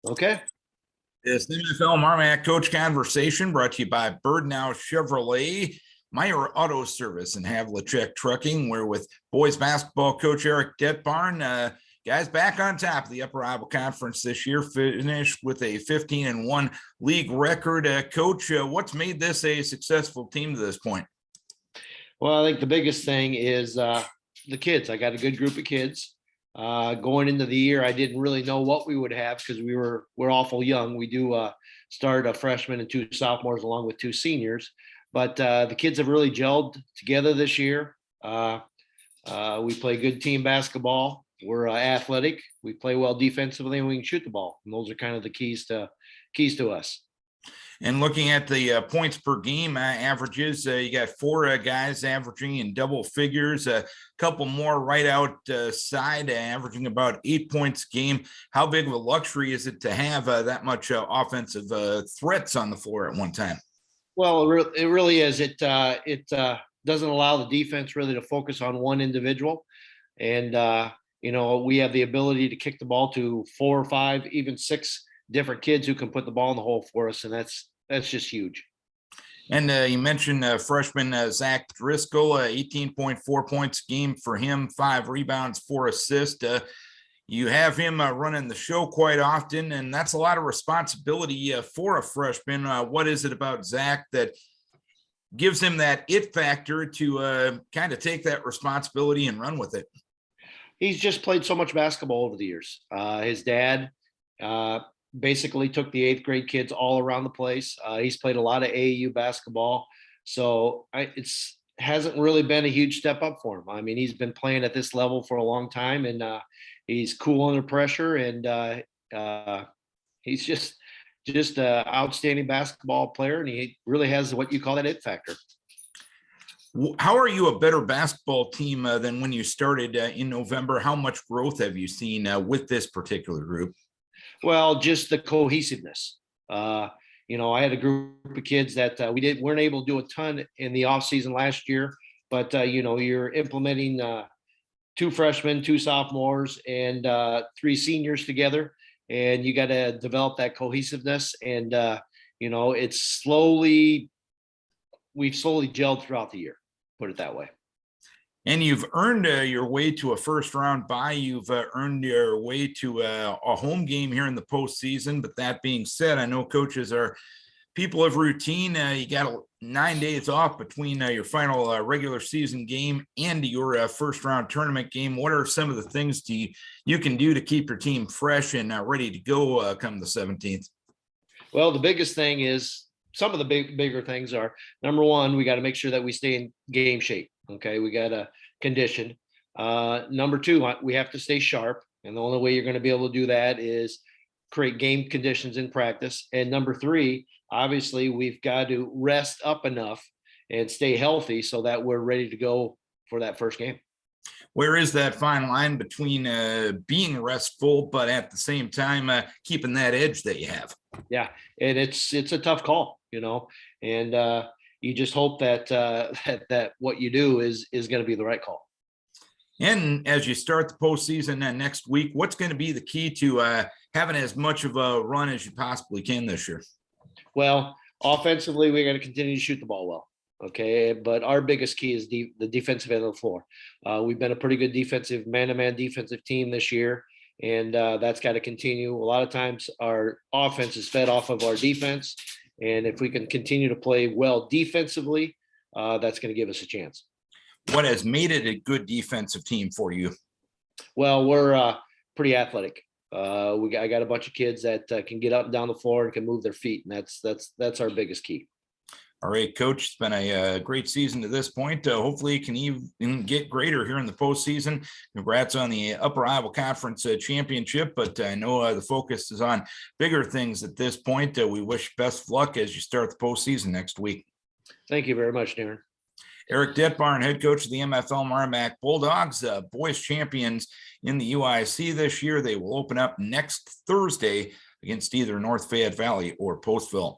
Okay. This MFL Marmac Coach Conversation brought to you by Birdnow Chevrolet, Meyer Auto Service, and Havlicek Trucking. We're with boys basketball coach Eric Dettbarn. Guys, back on top of the Upper Iowa Conference this year, finished with a 15-1 league record. Coach, what's made this a successful team to this point? Well, I think the biggest thing is the kids. I got a good group of kids. Going into the year, I didn't really know what we would have because we're awful young. We do start a freshman and two sophomores along with two seniors, but the kids have really gelled together this year. We play good team basketball. We're athletic. We play well defensively, and we can shoot the ball. And those are kind of the keys to us. And looking at the points per game averages, you got four guys averaging in double figures, a couple more right outside, averaging about 8 points a game. How big of a luxury is it to have that much offensive threats on the floor at one time? Well, it really is. It doesn't allow the defense really to focus on one individual. And, we have the ability to kick the ball to 4 or 5, even 6 different kids who can put the ball in the hole for us. And that's just huge. And you mentioned freshman Zach Driscoll, 18.4 points a game for him, 5 rebounds, 4 assists. You have him running the show quite often, and that's a lot of responsibility for a freshman. What is it about Zach that gives him that it factor to kind of take that responsibility and run with it? He's just played so much basketball over the years. His dad basically took the 8th grade kids all around the place. He's played a lot of AAU basketball. So it's hasn't really been a huge step up for him. I mean, he's been playing at this level for a long time, and he's cool under pressure, and he's just an outstanding basketball player, and he really has what you call that it factor. How are you a better basketball team than when you started in November? How much growth have you seen with this particular group? Well, just the cohesiveness. I had a group of kids that weren't able to do a ton in the off season last year, but you're implementing 2 freshmen, 2 sophomores, and 3 seniors together, and you got to develop that cohesiveness. And we've slowly gelled throughout the year, put it that way. And you've earned your way to a first round bye. You've earned your way to a home game here in the postseason. But that being said, I know coaches are people of routine. You got 9 days off between your final regular season game and your first round tournament game. What are some of the things you can do to keep your team fresh and ready to go come the 17th? Well, the biggest thing is some of the bigger things are, number one, we got to make sure that we stay in game shape. Okay, we got to condition. Number 2, we have to stay sharp. And the only way you're going to be able to do that is create game conditions in practice. And number 3, obviously, we've got to rest up enough and stay healthy so that we're ready to go for that first game. Where is that fine line between being restful, but at the same time keeping that edge that you have? Yeah, and it's a tough call, and you just hope that that what you do is going to be the right call. And as you start the postseason next week, what's going to be the key to having as much of a run as you possibly can this year? Well, offensively, we got to continue to shoot the ball well. Okay, but our biggest key is the defensive end of the floor. We've been a pretty good defensive man-to-man defensive team this year, and that's got to continue. A lot of times our offense is fed off of our defense, and if we can continue to play well defensively, that's going to give us a chance. What has made it a good defensive team for you? Well, we're pretty athletic. I got a bunch of kids that can get up and down the floor and can move their feet, and that's our biggest key. All right, Coach, it's been a great season to this point. Hopefully it can even get greater here in the postseason. Congrats on the Upper Iowa Conference championship, but I know the focus is on bigger things at this point. We wish best of luck as you start the postseason next week. Thank you very much, Darren. Eric Dettbarn, head coach of the MFL Marmac Bulldogs, boys champions in the UIC this year. They will open up next Thursday against either North Fayette Valley or Postville.